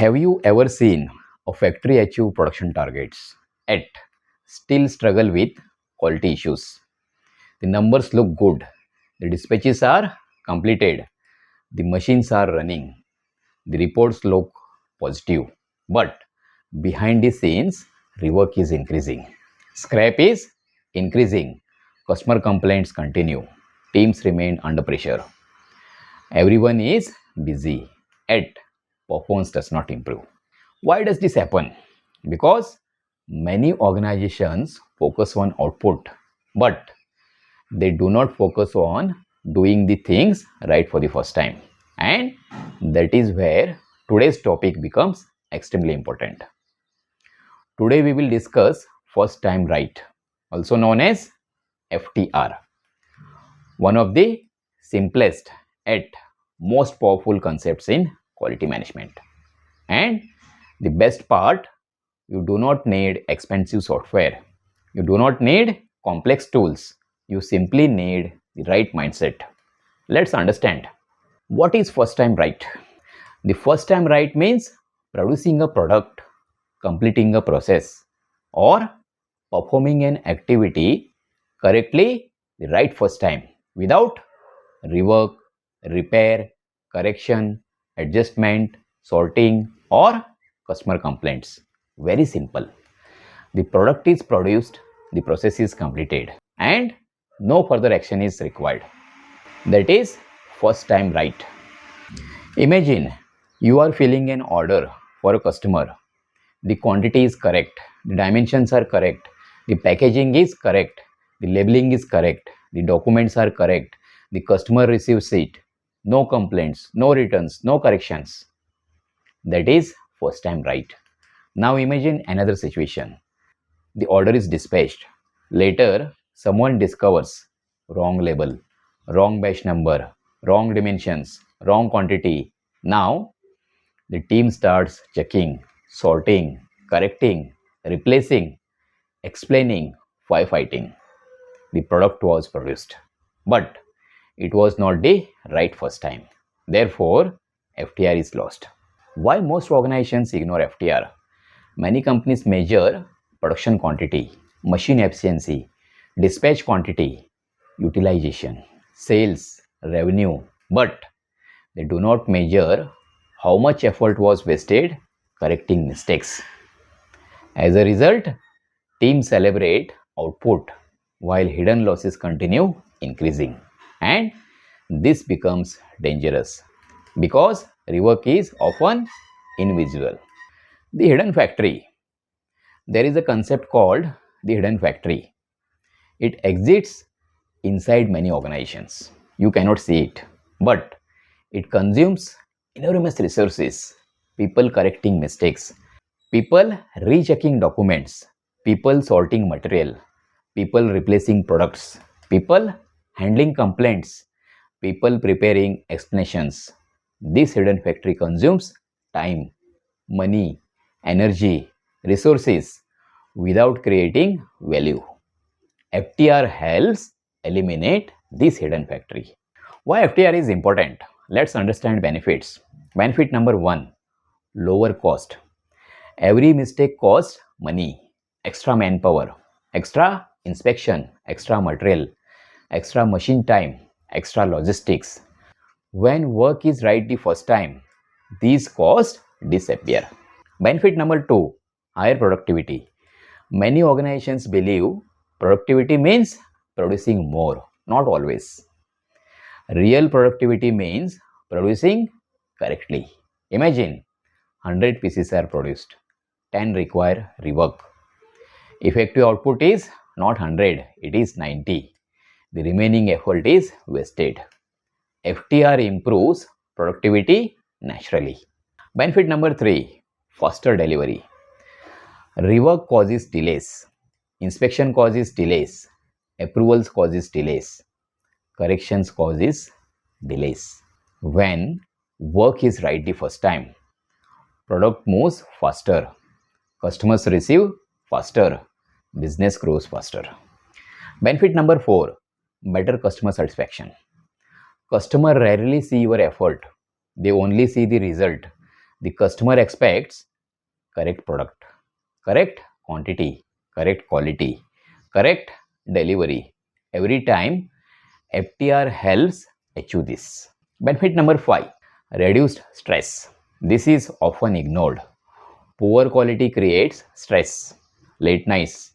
Have you ever seen a factory achieve production targets yet still struggle with quality issues? The numbers look good, the dispatches are completed, the machines are running, the reports look positive, but behind the scenes, rework is increasing. Scrap is increasing, customer complaints continue, teams remain under pressure. Everyone is busy, yet performance does not improve. Why does this happen? Because many organizations focus on output, but they do not focus on doing the things right for the first time. And that is where today's topic becomes extremely important. Today we will discuss first time right, also known as FTR, one of the simplest yet most powerful concepts in quality management. And the best part, you do not need expensive software. You do not need complex tools. You simply need the right mindset. Let's understand. What is first time right? The first time right means producing a product, completing a process, or performing an activity correctly the right first time without rework, repair, correction, adjustment, sorting, or customer complaints. Very simple. The product is produced, the process is completed, and no further action is required. That is first time right. Imagine you are filling an order for a customer. The quantity is correct, the dimensions are correct, the packaging is correct, the labeling is correct, the documents are correct, the customer receives it. No complaints, no returns, no corrections. That is first time right. Now imagine another situation. The order is dispatched. Later, someone discovers wrong label, wrong batch number, wrong dimensions, wrong quantity. Now, the team starts checking, sorting, correcting, replacing, explaining, firefighting. The product was produced, but it was not the right first time. Therefore, FTR is lost. Why most organizations ignore FTR? Many companies measure production quantity, machine efficiency, dispatch quantity, utilization, sales, revenue, but they do not measure how much effort was wasted correcting mistakes. As a result, teams celebrate output while hidden losses continue increasing. And this becomes dangerous because rework is often invisible. The hidden factory. There is a concept called the hidden factory. It exists inside many organizations. You cannot see it, but it consumes enormous resources. People correcting mistakes, people rechecking documents, people sorting material, people replacing products, people handling complaints, people preparing explanations. This hidden factory consumes time, money, energy, resources without creating value. FTR helps eliminate this hidden factory. Why FTR is important? Let's understand benefits. Benefit number 1, lower cost. Every mistake costs money, extra manpower, extra inspection, extra material, extra machine time, extra logistics. When work is right the first time, these costs disappear. Benefit number 2, higher productivity. Many organizations believe productivity means producing more, not always. Real productivity means producing correctly. Imagine 100 pieces are produced, 10 require rework. Effective output is not 100, it is 90. The remaining effort is wasted. FTR improves productivity naturally. Benefit number 3, faster delivery. Rework causes delays, inspection causes delays, approvals causes delays, corrections causes delays. When work is right the first time, product moves faster, customers receive faster, business grows faster. Benefit number 4, better customer satisfaction. Customer rarely see your effort, they only see the result. The customer expects correct product, correct quantity, correct quality, correct delivery. Every time FTR helps achieve this. Benefit number 5, reduced stress. This is often ignored. Poor quality creates stress, late nights,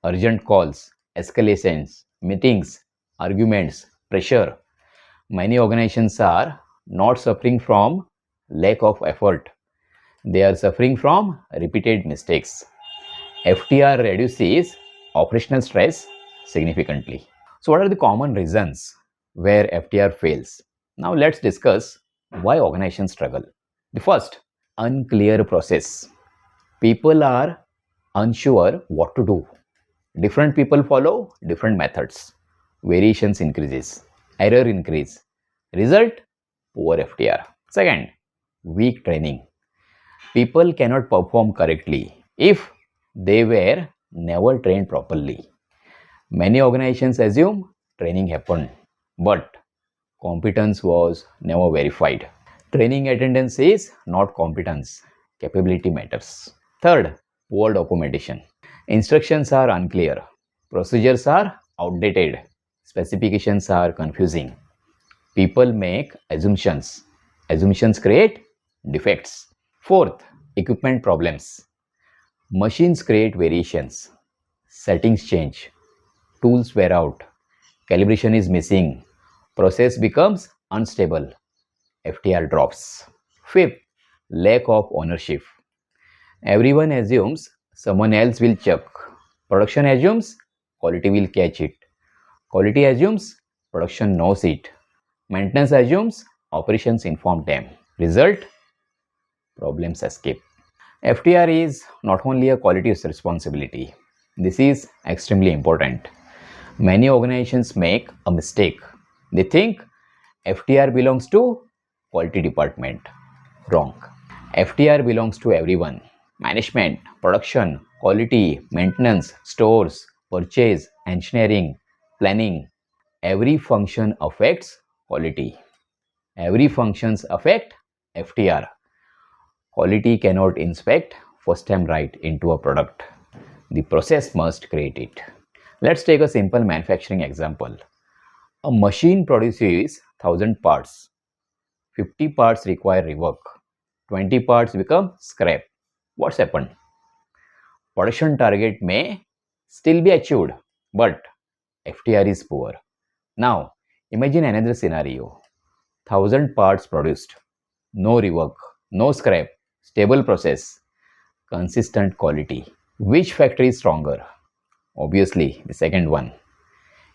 urgent calls, escalations, meetings, arguments, pressure. Many organizations are not suffering from lack of effort, they are suffering from repeated mistakes. FTR reduces operational stress significantly. So, what are the common reasons where FTR fails? Now, let's discuss why organizations struggle. The first, unclear process. People are unsure what to do. Different people follow different methods. Variations increases, error increase. Result, poor FTR. Second, weak training. People cannot perform correctly if they were never trained properly. Many organizations assume training happened, but competence was never verified. Training attendance is not competence, capability matters. Third, poor documentation. Instructions are unclear, procedures are outdated, specifications are confusing. People make assumptions. Assumptions create defects. Fourth, equipment problems. Machines create variations, settings change, tools wear out, calibration is missing, process becomes unstable, FTR drops. Fifth, lack of ownership. Everyone assumes someone else will check. Production assumes quality will catch it. Quality assumes production knows it. Maintenance assumes operations inform them. Result, problems escape. FTR is not only a quality responsibility. This is extremely important. Many organizations make a mistake. They think FTR belongs to quality department. Wrong. FTR belongs to everyone. Management, production, quality, maintenance, stores, purchase, engineering, planning. Every function affects quality. Every functions affect FTR. Quality cannot inspect first time right into a product. The process must create it. Let's take a simple manufacturing example. A machine produces 1000 parts. 50 parts require rework. 20 parts become scrap. What's happened? Production target may still be achieved, but FTR is poor. Now, imagine another scenario. 1000 parts produced. No rework, no scrap, stable process, consistent quality. Which factory is stronger? Obviously, the second one.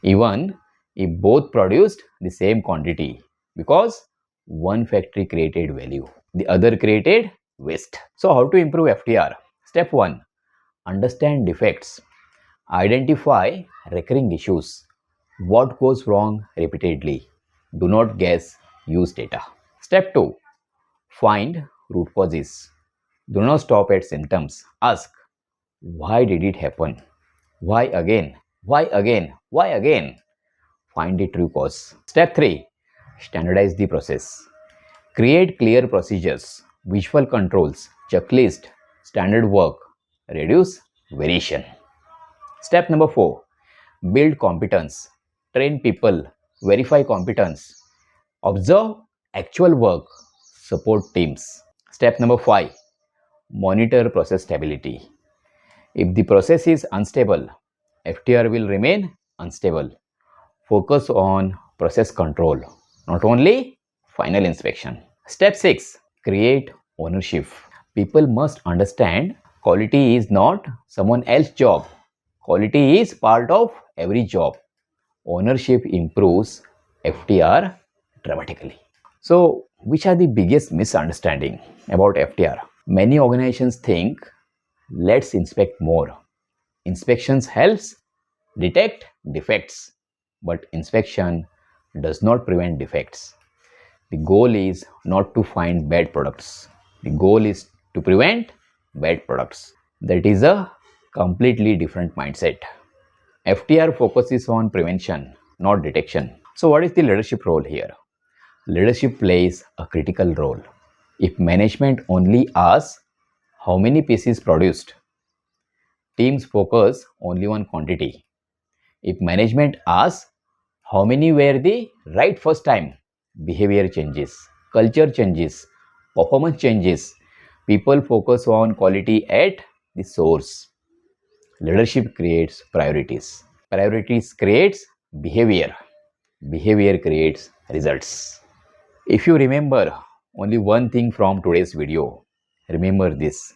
Even if both produced the same quantity, because one factory created value, the other created waste. So, how to improve FTR? Step 1, understand defects. Identify recurring issues. What goes wrong repeatedly? Do not guess, use data. Step 2, find root causes. Do not stop at symptoms. Ask, why did it happen? Why again? Why again? Why again? Find the true cause. Step 3, standardize the process. Create clear procedures, visual controls, checklist, standard work. Reduce variation. Step number 4, build competence. Train people, verify competence. Observe actual work, support teams. Step number 5, monitor process stability. If the process is unstable, FTR will remain unstable. Focus on process control, not only final inspection. Step 6, create ownership. People must understand quality is not someone else's job. Quality is part of every job. Ownership improves FTR dramatically. So, which are the biggest misunderstanding about FTR? Many organizations think, let's inspect more. Inspections helps detect defects, but inspection does not prevent defects. The goal is not to find bad products. The goal is to prevent bad products. That is a completely different mindset. FTR focuses on prevention, not detection. So, what is the leadership role here? Leadership plays a critical role. If management only asks how many pieces produced, teams focus only on quantity. If management asks how many were the right first time, behavior changes, culture changes, performance changes. People focus on quality at the source. Leadership creates priorities. Priorities creates behavior. Behavior creates results. If you remember only one thing from today's video, remember this.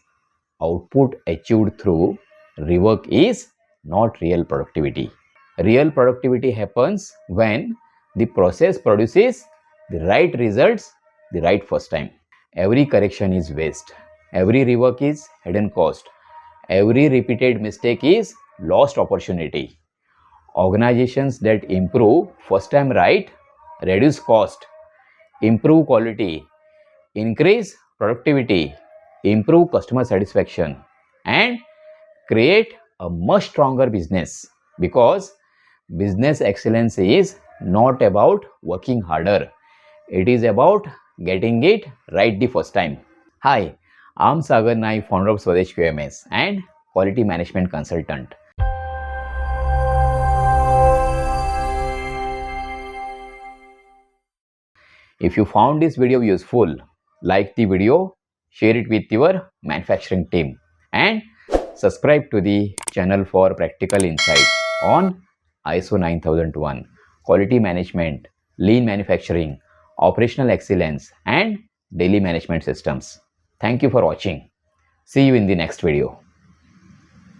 Output achieved through rework is not real productivity. Real productivity happens when the process produces the right results the right first time. Every correction is waste. Every rework is hidden cost. Every repeated mistake is lost opportunity. Organizations that improve first time right, reduce cost, improve quality, increase productivity, improve customer satisfaction, and create a much stronger business, because business excellence is not about working harder, it is about getting it right the first time. Hi, I'm Sagar Naik, founder of Swades QMS and quality management consultant. If you found this video useful, like the video, share it with your manufacturing team, and subscribe to the channel for practical insights on ISO 9001, quality management, lean manufacturing, operational excellence, and daily management systems. Thank you for watching. See you in the next video.